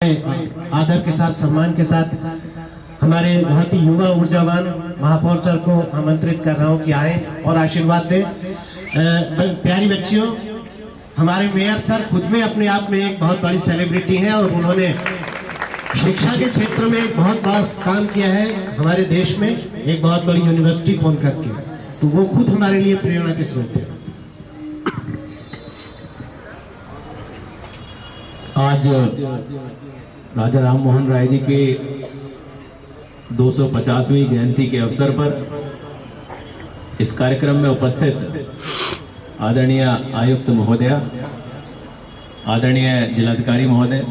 आदर के साथ, सम्मान के साथ हमारे बहुत ही युवा ऊर्जावान महापौर सर को आमंत्रित कर रहा हूं कि आए और आशीर्वाद दें। प्यारी बच्चियों, हमारे मेयर सर खुद में अपने आप में एक बहुत बड़ी सेलिब्रिटी हैं और उन्होंने शिक्षा के क्षेत्र में एक बहुत बड़ा काम किया है हमारे देश में, एक बहुत बड़ी यूनिवर्सिटी खोल करके, तो वो खुद हमारे लिए प्रेरणा के स्रोत है। आज राजा राम मोहन राय जी के 250वीं जयंती के अवसर पर इस कार्यक्रम में उपस्थित आदरणीय आयुक्त महोदय, आदरणीय जिलाधिकारी महोदय,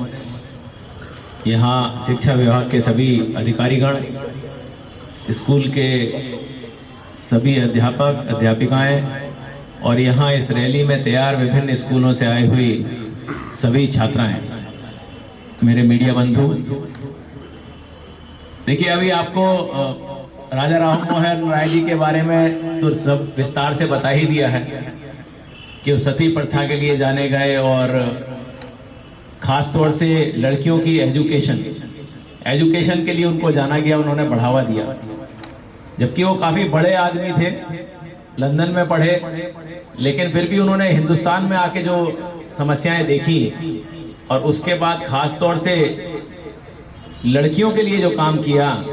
यहाँ शिक्षा विभाग के सभी अधिकारीगण, स्कूल के सभी अध्यापक अध्यापिकाएं और यहाँ इस रैली में तैयार विभिन्न स्कूलों से आई हुई सभी छात्राएं, मेरे मीडिया बंधु। देखिए, अभी आपको राजा राम मोहन राय जी के बारे में तो सब विस्तार से बता ही दिया है कि वो सती प्रथा के लिए जाने गए और खास तौर से लड़कियों की एजुकेशन के लिए उनको जाना गया, उन्होंने बढ़ावा दिया। जबकि वो काफ़ी बड़े आदमी थे, लंदन में पढ़े, लेकिन फिर भी उन्होंने हिंदुस्तान में आके जो समस्याएं देखी और उसके बाद खास तौर से लड़कियों के लिए जो काम किया,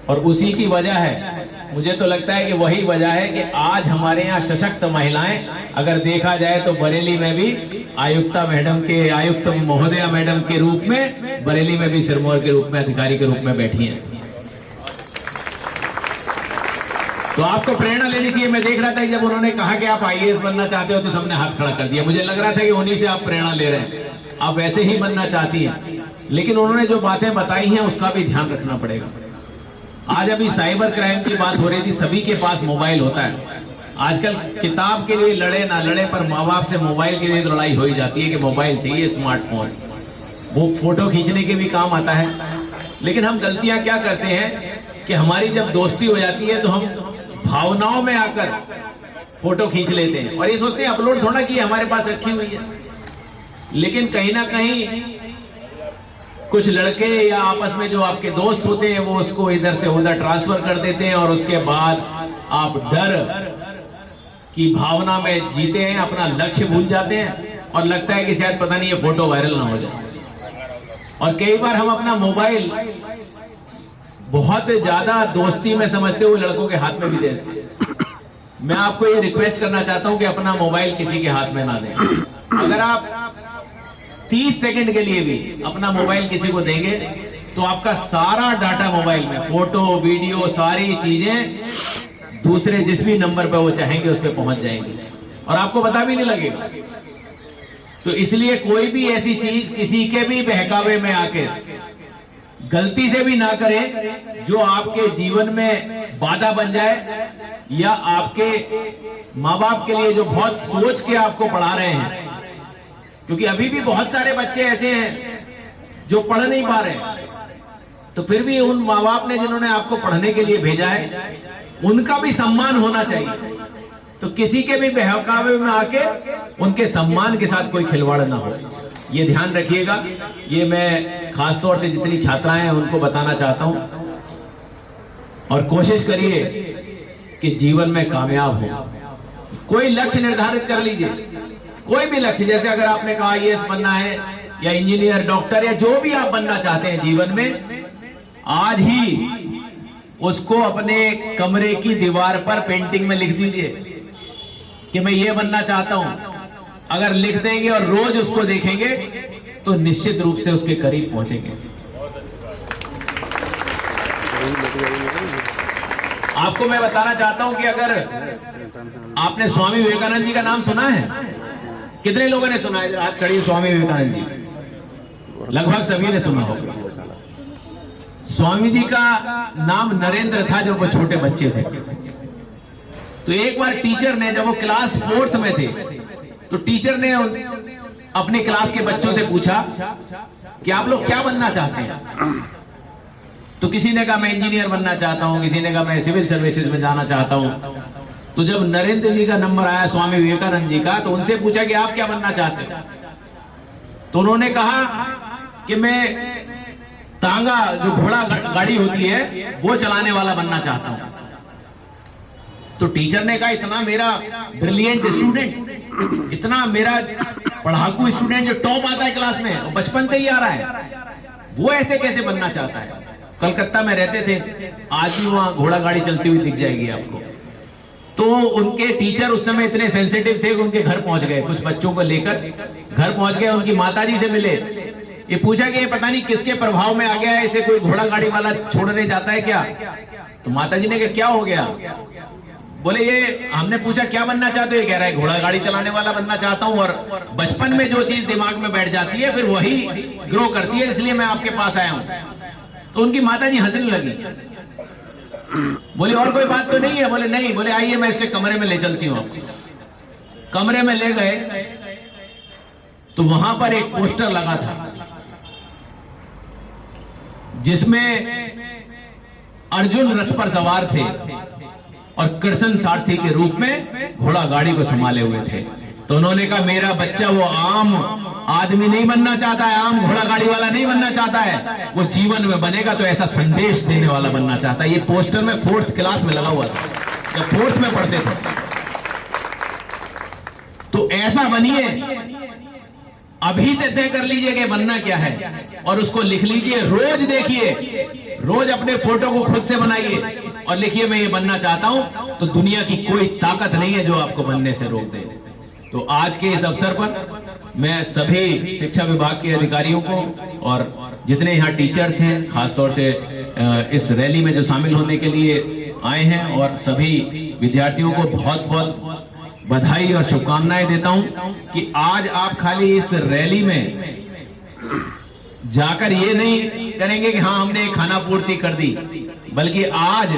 और उसी की वजह है, मुझे तो लगता है कि वही वजह है कि आज हमारे यहाँ सशक्त महिलाएं, अगर देखा जाए तो बरेली में भी आयुक्त महोदया मैडम के रूप में, बरेली में भी सिरमौर के रूप में, अधिकारी के रूप में बैठी हैं। तो आपको प्रेरणा लेनी चाहिए। मैं देख रहा था कि जब उन्होंने कहा कि आप आईएएस बनना चाहते हो तो सबने हाथ खड़ा कर दिया। मुझे लग रहा था कि उन्हीं से आप प्रेरणा ले रहे हैं, आप वैसे ही बनना चाहती हैं, लेकिन उन्होंने जो बातें बताई हैं उसका भी ध्यान रखना पड़ेगा। आज अभी साइबर क्राइम की बात हो रही थी, सभी के पास मोबाइल होता है। आजकल किताब के लिए लड़े ना लड़े, पर माँ बाप से मोबाइल के लिए तो लड़ाई हो ही जाती है कि मोबाइल चाहिए, स्मार्टफोन, वो फोटो खींचने के भी काम आता है। लेकिन हम गलतियां क्या करते हैं कि हमारी जब दोस्ती हो जाती है तो हम भावनाओं में आकर फोटो खींच लेते हैं और ये सोचते हैं अपलोड थोड़ा की हमारे पास रखी हुई है। लेकिन कहीं ना कहीं कुछ लड़के या आपस में जो आपके दोस्त होते हैं वो उसको इधर से उधर ट्रांसफर कर देते हैं और उसके बाद आप डर की भावना में जीते हैं, अपना लक्ष्य भूल जाते हैं और लगता है कि शायद पता नहीं ये फोटो वायरल ना हो जाए। और कई बार हम अपना मोबाइल बहुत ज्यादा दोस्ती में समझते हुए लड़कों के हाथ में भी देते हैं। मैं आपको ये रिक्वेस्ट करना चाहता हूं कि अपना मोबाइल किसी के हाथ में ना दें। अगर आप 30 सेकंड के लिए भी अपना मोबाइल किसी को देंगे तो आपका सारा डाटा मोबाइल में, फोटो वीडियो सारी चीजें दूसरे जिस भी नंबर पर वो चाहेंगे उस पर पहुंच जाएंगी और आपको पता भी नहीं लगेगा। तो इसलिए कोई भी ऐसी चीज किसी के भी बहकावे में आके गलती से भी ना करें जो आपके जीवन में बाधा बन जाए, या आपके माँ बाप के लिए जो बहुत सोच के आपको पढ़ा रहे हैं। क्योंकि अभी भी बहुत सारे बच्चे ऐसे हैं जो पढ़ नहीं पा रहे, तो फिर भी उन माँ बाप ने जिन्होंने आपको पढ़ने के लिए भेजा है उनका भी सम्मान होना चाहिए। तो किसी के भी बहकावे में आके उनके सम्मान के साथ कोई खिलवाड़ ना हो, ये ध्यान रखिएगा। ये मैं खासतौर से जितनी छात्राएं हैं उनको बताना चाहता हूं। और कोशिश करिए कि जीवन में कामयाब हो। कोई लक्ष्य निर्धारित कर लीजिए, कोई भी लक्ष्य, जैसे अगर आपने कहा आईएएस बनना है या इंजीनियर, डॉक्टर, या जो भी आप बनना चाहते हैं जीवन में, आज ही उसको अपने कमरे की दीवार पर पेंटिंग में लिख दीजिए कि मैं ये बनना चाहता हूं। अगर लिख देंगे और रोज उसको देखेंगे तो निश्चित रूप से उसके करीब पहुंचेंगे। आपको मैं बताना चाहता हूं कि अगर आपने स्वामी विवेकानंद जी का नाम सुना है, कितने लोगों ने सुना है? हाथ खड़ी, स्वामी विवेकानंद जी लगभग सभी ने सुना होगा। स्वामी जी का नाम नरेंद्र था जब वो छोटे बच्चे थे। तो एक बार टीचर ने, जब वो क्लास 4th में थे, तो टीचर ने अपनी क्लास के बच्चों से पूछा कि आप लोग क्या बनना चाहते हैं? तो किसी ने कहा मैं इंजीनियर बनना चाहता हूं, किसी ने कहा मैं सिविल सर्विसेज में जाना चाहता हूं। तो जब नरेंद्र जी का नंबर आया, स्वामी विवेकानंद जी का, तो उनसे पूछा कि आप क्या बनना चाहते हैं? तो उन्होंने कहा कि मैं तांगा जो घोड़ा गाड़ी होती है वो चलाने वाला बनना चाहता हूं। तो टीचर ने कहा इतना मेरा ब्रिलियंट स्टूडेंट, इतना मेरा पढ़ाकू स्टूडेंट जो टॉप आता है क्लास में और बचपन से ही आ रहा है, वो ऐसे कैसे बनना चाहता है। कलकत्ता में रहते थे, आज भी वहां घोड़ा गाड़ी चलती हुई दिख जाएगी आपको। तो उनके टीचर उस समय इतने सेंसिटिव थे कि उनके घर पहुंच गए, कुछ बच्चों को लेकर घर पहुंच गए, उनकी माताजी से मिले। ये पूछा कि ये पता नहीं किसके प्रभाव में आ गया है, इसे कोई घोड़ा गाड़ी वाला छोड़ने जाता है क्या। तो माताजी ने कहा क्या हो गया। बोले ये हमने पूछा क्या बनना चाहते हो, ये कह रहा है घोड़ा गाड़ी चलाने वाला बनना चाहता हूं, और बचपन में जो चीज दिमाग में बैठ जाती है फिर वही ग्रो करती है, इसलिए मैं आपके पास आया हूं। तो उनकी माताजी हंसने लगी, बोले और कोई बात तो नहीं है। बोले नहीं। बोले आइए मैं इसके कमरे में ले चलती हूं आपको। कमरे में ले गए तो वहां पर एक पोस्टर लगा था जिसमें अर्जुन रथ पर सवार थे और कृष्ण सारथी के रूप में घोड़ा गाड़ी को संभाले हुए थे। तो उन्होंने कहा मेरा बच्चा वो आम आदमी नहीं बनना चाहता है, आम घोड़ा गाड़ी वाला नहीं बनना चाहता है, वो जीवन में बनेगा तो ऐसा संदेश देने वाला बनना चाहता है। ये पोस्टर में 4th क्लास में लगा हुआ था, जब 4th में पढ़ते थे। तो ऐसा बनिए, अभी से तय कर लीजिए कि बनना क्या है और उसको लिख लीजिए। रोज देखिए, रोज अपने फोटो को खुद से बनाइए और लिखिए मैं ये बनना चाहता हूं, तो दुनिया की कोई ताकत नहीं है जो आपको बनने से रोक दे। तो आज के इस अवसर पर मैं सभी शिक्षा विभाग के अधिकारियों को और जितने यहाँ टीचर्स हैं, खासतौर से इस रैली में जो शामिल होने के लिए आए हैं, और सभी विद्यार्थियों को बहुत बहुत बधाई और शुभकामनाएं देता हूं कि आज आप खाली इस रैली में जाकर ये नहीं करेंगे कि हाँ हमने खाना पूर्ति कर दी, बल्कि आज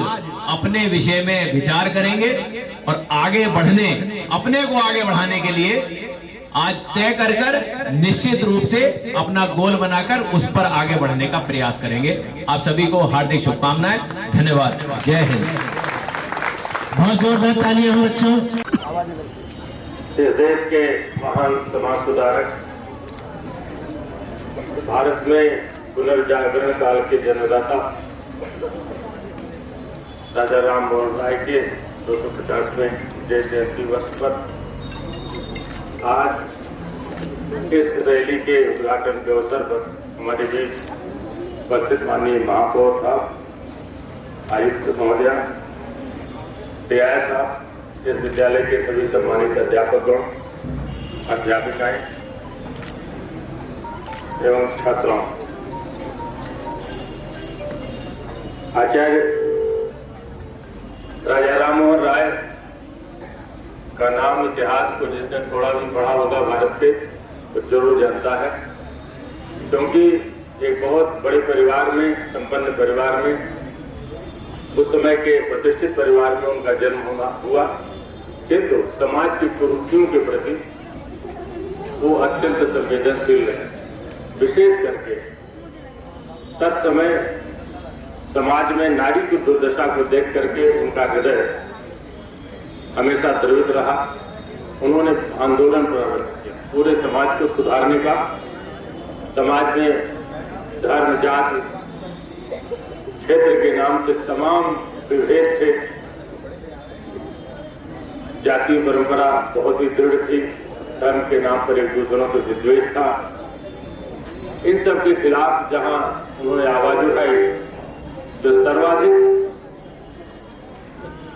अपने विषय में विचार करेंगे और आगे बढ़ने, अपने को आगे बढ़ाने के लिए आज तय कर निश्चित रूप से अपना गोल बनाकर उस पर आगे बढ़ने का प्रयास करेंगे। आप सभी को हार्दिक शुभकामनाएं, धन्यवाद, जय हिंद। बहुत जोरदार तालियां हो बच्चों। इस देश के महान समाज सुधारक, भारत में पुनर्जागरण काल के जन्मदाता राजा राम मोहन राय के 250वें जन्म जयंती वर्ष पर आज इस रैली के उद्घाटन के अवसर पर हमारे बीच उपस्थित माननीय महापौर साहब, आयुक्त महोदया, टीआई साहब, इस विद्यालय के सभी सम्मानित अध्यापकगण, अध्यापिकाएं एवं छात्राओं, आचार्य राजा राम मोहन राय का नाम इतिहास को जिसने थोड़ा भी पढ़ा होगा भारत के, तो जरूर जानता है, क्योंकि एक बहुत बड़े परिवार में, संपन्न परिवार में, उस समय के प्रतिष्ठित परिवार में उनका जन्म हुआ, किंतु समाज की कुरीतियों के प्रति वो अत्यंत संवेदनशील रहे। विशेष करके तत्समय समाज में नारी की दुर्दशा को देख करके उनका हृदय हमेशा द्रवित रहा। उन्होंने आंदोलन प्रारंभ किया पूरे समाज को सुधारने का। समाज में धर्म, जाति, क्षेत्र के नाम से तमाम विभेद थे। जातीय परंपरा बहुत ही दृढ़ थी, धर्म के नाम पर एक दूसरों से विद्वेष था। इन सब के खिलाफ जहां उन्होंने आवाज उठाई, जो सर्वाधिक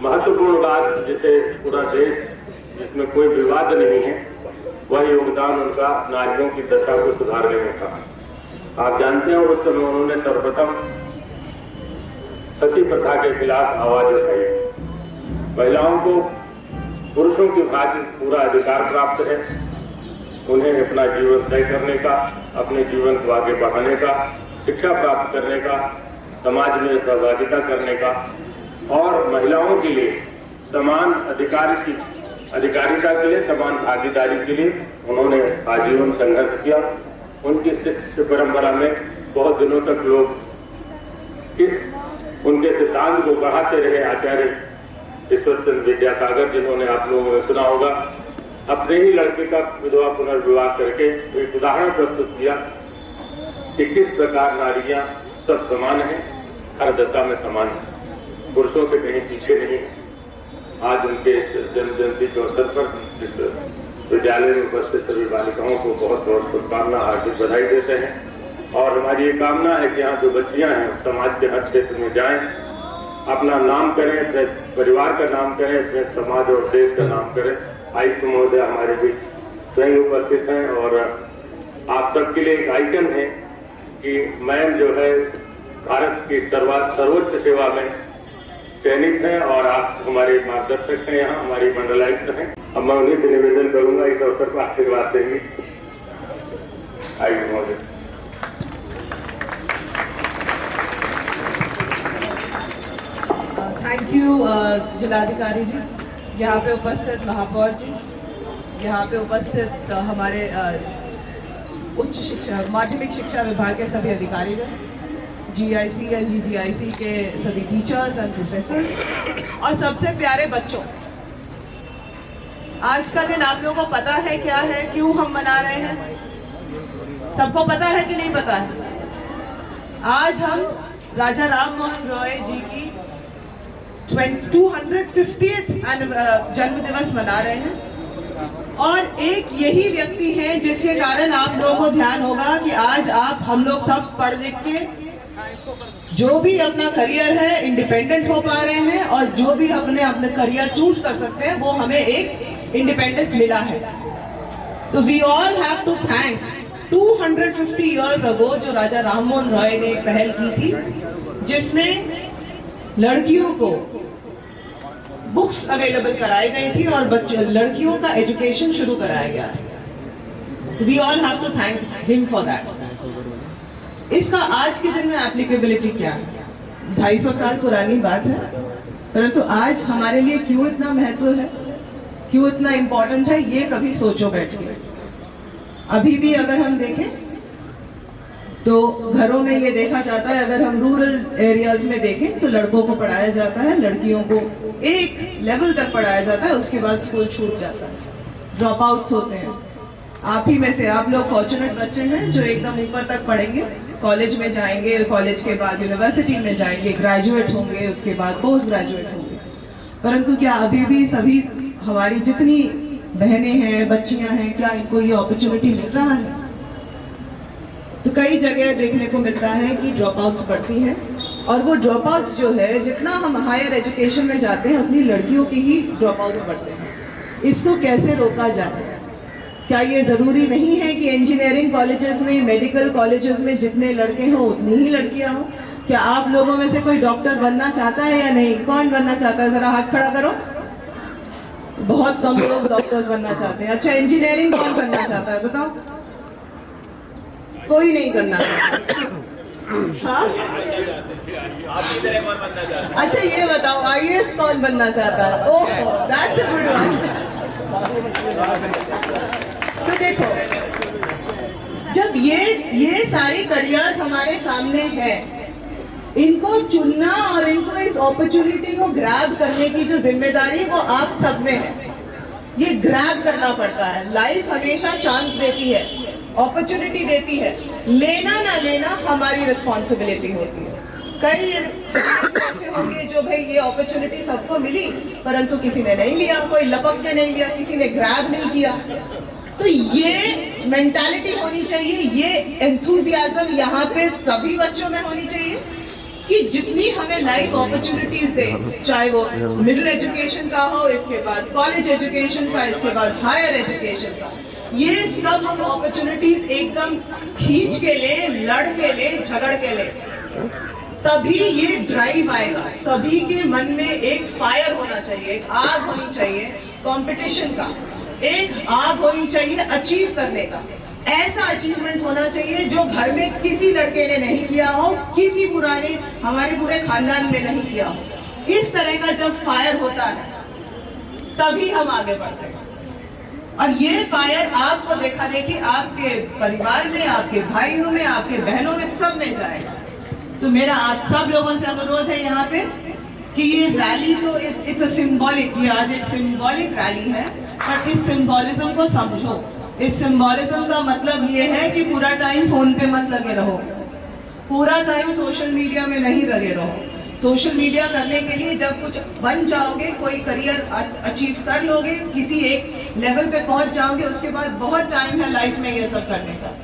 महत्वपूर्ण बात, जिसे पूरा देश, जिसमें कोई विवाद नहीं है, वह योगदान उनका नारियों की दशा को सुधारने में था। आप जानते हैं उस समय उन्होंने सर्वप्रथम सती प्रथा के खिलाफ आवाज उठाई। महिलाओं को पुरुषों की भांति पूरा अधिकार प्राप्त है, उन्हें अपना जीवन तय करने का, अपने जीवन को आगे बढ़ाने का, शिक्षा प्राप्त करने का, समाज में सहभागिता करने का, और महिलाओं के लिए समान अधिकारिता के लिए, समान भागीदारी के लिए उन्होंने आजीवन संघर्ष किया। उनकी शिष्य परंपरा में बहुत दिनों तक लोग उनके सिद्धांत को बढ़ाते रहे। आचार्य ईश्वरचंद्र विद्यासागर, जिन्होंने आप लोगों ने सुना होगा, अपने ही लड़के का विधवा पुनर्विवाह करके एक उदाहरण प्रस्तुत किया कि किस प्रकार नारियां सब समान हैं, हर दशा में समान हैं, पुरुषों से कहीं पीछे नहीं है। आज उनके इस जन्म जयंती के अवसर पर इस विद्यालय में उपस्थित सभी बालिकाओं को बहुत बहुत शुभकामना, हार्दिक बधाई देते हैं। और हमारी ये कामना है कि यहाँ जो बच्चियाँ हैं समाज के हर क्षेत्र में जाएं, अपना नाम करें, अपने परिवार का नाम करें, अपने समाज और देश का नाम करें। आयुक्त महोदय हमारे बीच स्वयं उपस्थित हैं और आप सबके लिए एक आइकन है कि मैम जो है भारत की सर्वोच्च सेवा में चयनित हैं और आप हमारे मार्गदर्शक हैं, यहाँ हमारी मंडलायुक्त हैं। अब मैं उन्हीं से निवेदन करूंगा इस अवसर पर आशीर्वाद देंगे। आयुक्त महोदय। थैंक यू जिलाधिकारी जी, यहाँ पे उपस्थित महापौर जी, यहाँ पे उपस्थित हमारे उच्च शिक्षा माध्यमिक शिक्षा विभाग के सभी अधिकारीगण, GIC एंड GGIC के सभी टीचर्स एंड प्रोफेसर्स और सबसे प्यारे बच्चों। आज का दिन आप लोगों को पता है क्या है, क्यों हम मना रहे हैं? सबको पता है कि नहीं पता है? आज हम राजा राम मोहन रॉय जी की 250th जन्म दिवस मना रहे हैं और एक यही व्यक्ति है जिसके कारण आप लोगों को ध्यान होगा कि आज आप हम लोग सब पढ़ लिख के जो भी अपना करियर है इंडिपेंडेंट हो पा रहे हैं और जो भी अपने करियर चूज कर सकते हैं, वो हमें एक इंडिपेंडेंस मिला है। तो we all have to thank 250 years ago जो राजा राम मोहन रॉय ने एक पहल की थी जिसमें लड़कियों को बुक्स अवेलेबल कराई गई थी और बच्चों लड़कियों का एजुकेशन शुरू कराया गया था। We all have to thank him for that. इसका आज के दिन में एप्लीकेबिलिटी क्या है? 250 साल पुरानी बात है, परंतु आज हमारे लिए क्यों इतना महत्व है, क्यों इतना इम्पोर्टेंट है, ये कभी सोचो बैठ के। अभी भी अगर हम देखें तो घरों में ये देखा जाता है, अगर हम रूरल एरियाज में देखें तो लड़कों को पढ़ाया जाता है, लड़कियों को एक लेवल तक पढ़ाया जाता है, उसके बाद स्कूल छूट जाता है, ड्रॉप आउट्स होते हैं। आप ही में से आप लोग फॉर्चुनेट बच्चे हैं जो एकदम ऊपर तक पढ़ेंगे, कॉलेज में जाएंगे, कॉलेज के बाद यूनिवर्सिटी में जाएंगे, ग्रेजुएट होंगे, उसके बाद पोस्ट ग्रेजुएट होंगे। परंतु क्या अभी भी सभी हमारी जितनी बहनें हैं, बच्चियां हैं, क्या इनको ये अपॉर्चुनिटी मिल रहा है? तो कई जगह देखने को मिलता है कि ड्रॉप आउट्स बढ़ती हैं और वो ड्रॉप आउट्स जो है, जितना हम हायर एजुकेशन में जाते हैं उतनी लड़कियों की ही ड्रॉप आउट्स बढ़ते हैं। इसको कैसे रोका जाए? क्या ये ज़रूरी नहीं है कि इंजीनियरिंग कॉलेजेस में, मेडिकल कॉलेजेस में जितने लड़के हों उतनी ही लड़कियां हों? क्या आप लोगों में से कोई डॉक्टर बनना चाहता है या नहीं? कौन बनना चाहता है? ज़रा हाथ खड़ा करो। बहुत कम लोग डॉक्टर्स बनना चाहते हैं। अच्छा, इंजीनियरिंग कौन बनना चाहता है बताओ? कोई नहीं करना चाहता। हाँ? अच्छा ये बताओ, IAS कौन बनना चाहता है? ओह, दैट्स अ गुड वन। तो देखो, जब ये सारे करियर्स हमारे सामने हैं, इनको चुनना और इनको इस अपॉर्चुनिटी को ग्रैब करने की जो जिम्मेदारी वो आप सब में है। ये ग्रैब करना पड़ता है। लाइफ हमेशा चांस देती है, अपॉर्चुनिटी देती है, लेना ना लेना हमारी रिस्पॉन्सिबिलिटी होती है। कई ऐसे होंगे जो भाई ये अपॉर्चुनिटी सबको मिली परंतु किसी ने नहीं लिया, कोई लपक के नहीं लिया, किसी ने ग्रैब नहीं किया। तो ये मेंटालिटी होनी चाहिए, ये एंथुसियाज्म यहाँ पे सभी बच्चों में होनी चाहिए कि जितनी हमें लाइफ अपॉर्चुनिटीज दे, चाहे वो मिडिल एजुकेशन का हो, इसके बाद कॉलेज एजुकेशन का, इसके बाद हायर एजुकेशन का, ये सब हम अपॉर्चुनिटीज एकदम खींच के ले, लड़ के ले, झगड़ के ले, तभी ये ड्राइव आएगा। सभी के मन में एक फायर होना चाहिए, एक आग होनी चाहिए कंपटीशन का, एक आग होनी चाहिए अचीव करने का। ऐसा अचीवमेंट होना चाहिए जो घर में किसी लड़के ने नहीं किया हो, किसी पुराने हमारे पूरे खानदान में नहीं किया हो। इस तरह का जब फायर होता है तभी हम आगे बढ़ते हैं। और ये फायर आपको देखा देखी आपके परिवार में, आपके भाइयों में, आपके बहनों में, सब में जाएगा। तो मेरा आप सब लोगों से अनुरोध है यहाँ पे कि ये रैली तो इट्स अ सिंबॉलिक, ये आज एक सिंबॉलिक रैली है, पर इस सिंबॉलिज्म को समझो, इस सिंबोलिज्म का मतलब ये है कि पूरा टाइम फोन पे मत लगे रहो, पूरा टाइम सोशल मीडिया में नहीं लगे रहो। सोशल मीडिया करने के लिए जब कुछ बन जाओगे, कोई करियर अचीव कर लोगे, किसी एक लेवल पे पहुंच जाओगे, उसके बाद बहुत टाइम है लाइफ में ये सब करने का,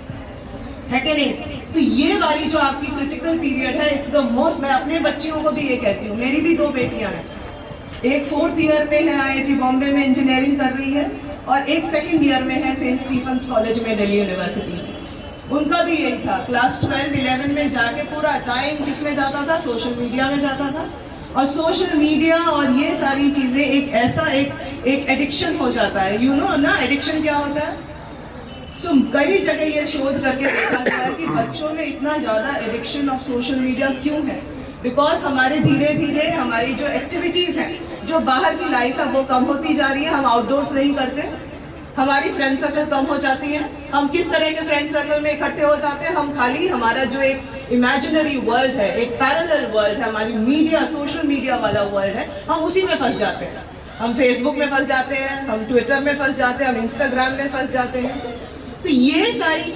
है कि नहीं? तो ये वाली जो आपकी क्रिटिकल पीरियड है, इट्स द मोस्ट। मैं अपने बच्चियों को भी ये कहती हूँ, मेरी भी 2 बेटियां हैं, एक 4th ईयर में है IIT बॉम्बे में इंजीनियरिंग कर रही है और एक 2nd ईयर में है सेंट स्टीफेंस कॉलेज में दिल्ली यूनिवर्सिटी। उनका भी यही था, क्लास 12, 11 में जाके पूरा टाइम किसमें जाता था? सोशल मीडिया में जाता था। और सोशल मीडिया और ये सारी चीजें एक ऐसा एक एडिक्शन हो जाता है, यू नो ना एडिक्शन क्या होता है? कई जगह ये शोध करके देखा गया है कि बच्चों में इतना ज्यादा एडिक्शन ऑफ सोशल मीडिया क्यों है? बिकॉज हमारे धीरे धीरे हमारी जो एक्टिविटीज हैं, जो बाहर की लाइफ है, वो कम होती जा रही है। हम आउटडोर्स नहीं करते, हमारी फ्रेंड सर्कल कम हो जाती है। हम किस तरह के फ्रेंड सर्कल में इकट्ठे हो जाते हैं? हम खाली हमारा जो एक इमेजिनरी वर्ल्ड है, एक पैरेलल वर्ल्ड है, हमारी मीडिया, सोशल मीडिया वाला वर्ल्ड है, हम उसी में फंस जाते हैं। हम फेसबुक में फंस जाते हैं, हम ट्विटर में फंस जाते हैं, हम इंस्टाग्राम में फंस जाते हैं। तो ये सारी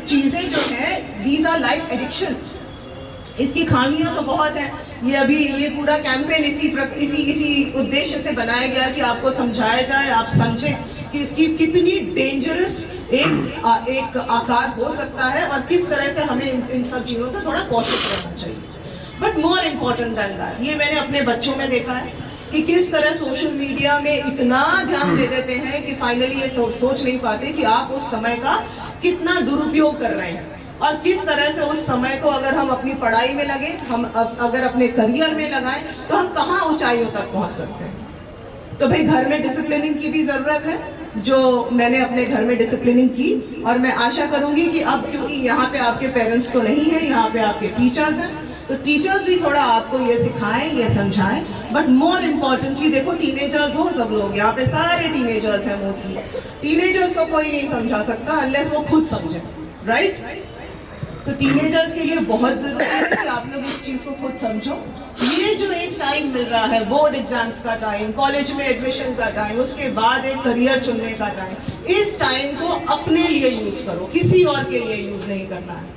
चीजें जो है, दीज आर लाइक एडिक्शन। इसकी खामियां तो बहुत है। ये पूरा कैंपेन इसी उद्देश्य से बनाया गया कि आपको समझाया जाए, आप समझें कि इसकी कितनी डेंजरस एक आकार हो सकता है और किस तरह से हमें इन सब चीजों से थोड़ा कॉशियस रहना चाहिए। But more important than that, ये मैंने अपने बच्चों में देखा है कि किस तरह सोशल मीडिया में इतना ध्यान दे देते हैं कि फाइनली ये सोच नहीं पाते कि आप उस समय का कितना दुरुपयोग कर रहे हैं और किस तरह से उस समय को अगर हम अपनी पढ़ाई में लगे, हम अगर अपने करियर में लगाएं, तो हम कहाँ ऊंचाइयों तक पहुंच सकते हैं। तो भाई घर में डिसिप्लिनिंग की भी जरूरत है, जो मैंने अपने घर में डिसिप्लिनिंग की, और मैं आशा करूंगी कि अब क्योंकि यहाँ पे आपके पेरेंट्स तो नहीं है, यहाँ पे आपके टीचर्स हैं, तो टीचर्स भी थोड़ा आपको ये सिखाएं, ये समझाएं। बट मोर इम्पोर्टेंटली देखो, टीनेजर्स हो सब लोग, यहाँ पे सारे टीनेजर्स हैं मोस्टली। टीनेजर्स को कोई नहीं समझा सकता अनलेस वो खुद समझे, राइट? तो टीनेजर्स के लिए बहुत जरूरी है कि आप लोग इस चीज को खुद समझो। ये जो एक टाइम मिल रहा है, बोर्ड एग्जाम्स का टाइम, कॉलेज में एडमिशन का टाइम, उसके बाद एक करियर चुनने का टाइम, इस टाइम को अपने लिए यूज करो, किसी और के लिए यूज नहीं करना है।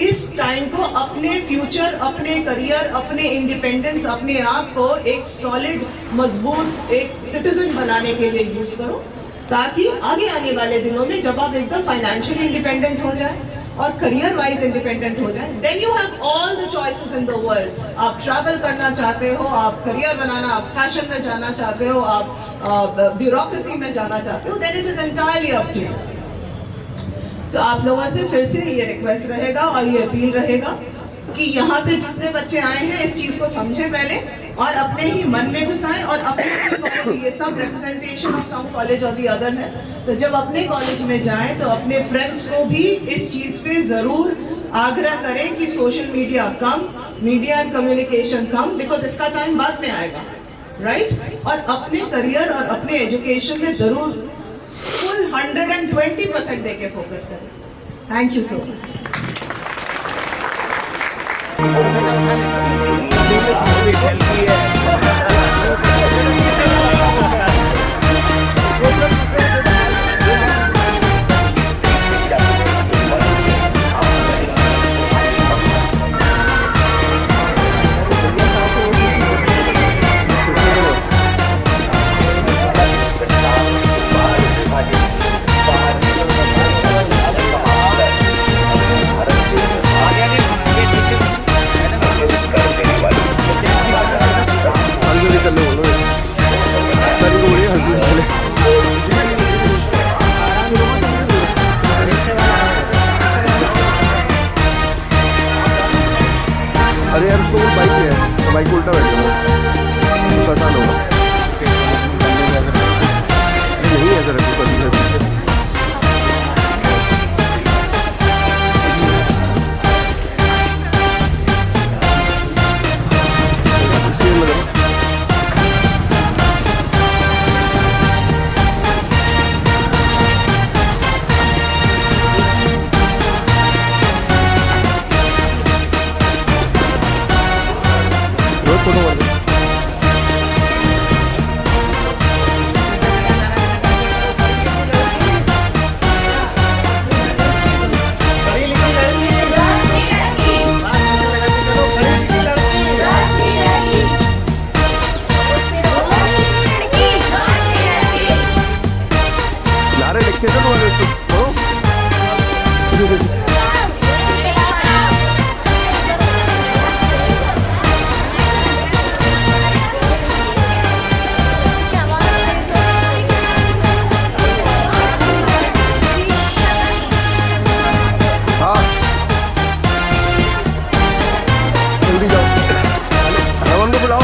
इस टाइम को अपने फ्यूचर, अपने करियर, अपने इंडिपेंडेंस, अपने आप को एक सॉलिड, मजबूत एक सिटीजन बनाने के लिए यूज करो, ताकि आगे आने वाले दिनों में जब आप एकदम फाइनेंशियली इंडिपेंडेंट हो जाए और करियर वाइज इंडिपेंडेंट हो जाए, then you have all the choices in the world. आप ट्रैवल करना चाहते हो, आप करियर बनाना, आप फैशन में जाना चाहते हो, आप ब्यूरोक्रेसी में जाना चाहते हो, then it is entirely up to you. तो आप लोगों से फिर से ये रिक्वेस्ट रहेगा और ये अपील रहेगा कि यहाँ पे जितने बच्चे आए हैं इस चीज को समझें पहले और अपने ही मन में घुसाएं, और अपने ये सब रिप्रेजेंटेशन ऑफ सम कॉलेज और दी अदर है, तो जब अपने कॉलेज में जाएं तो अपने फ्रेंड्स को भी इस चीज पे जरूर आग्रह करें कि social media come, media and communication come, because इसका टाइम बाद में आएगा, राइट? और अपने करियर और अपने एजुकेशन में जरूर फुल 120% देके फोकस करें। Thank you so much. अरे यार उसको बाइक है, बाइक उल्टा बैठ गया, पता नहीं नहीं ऐसा रखो कभी फोटो कैसे तुम्हारे इसको हाँ जल्दी जाओ रमन को बुलाओ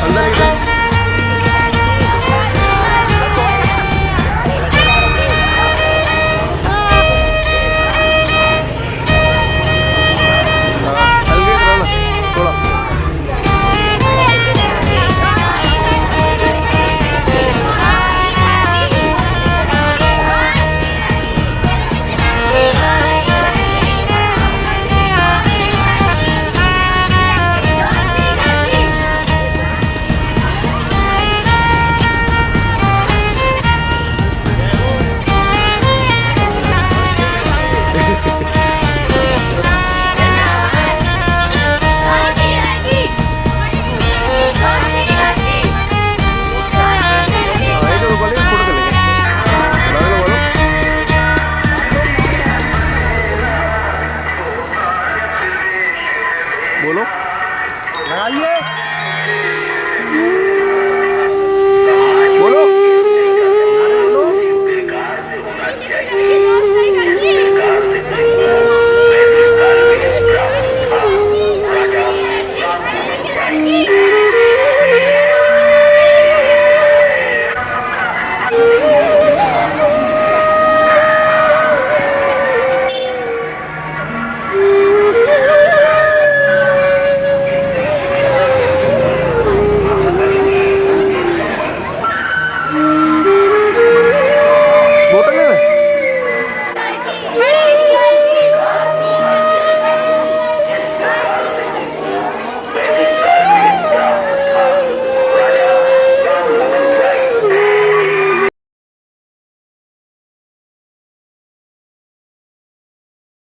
अंदर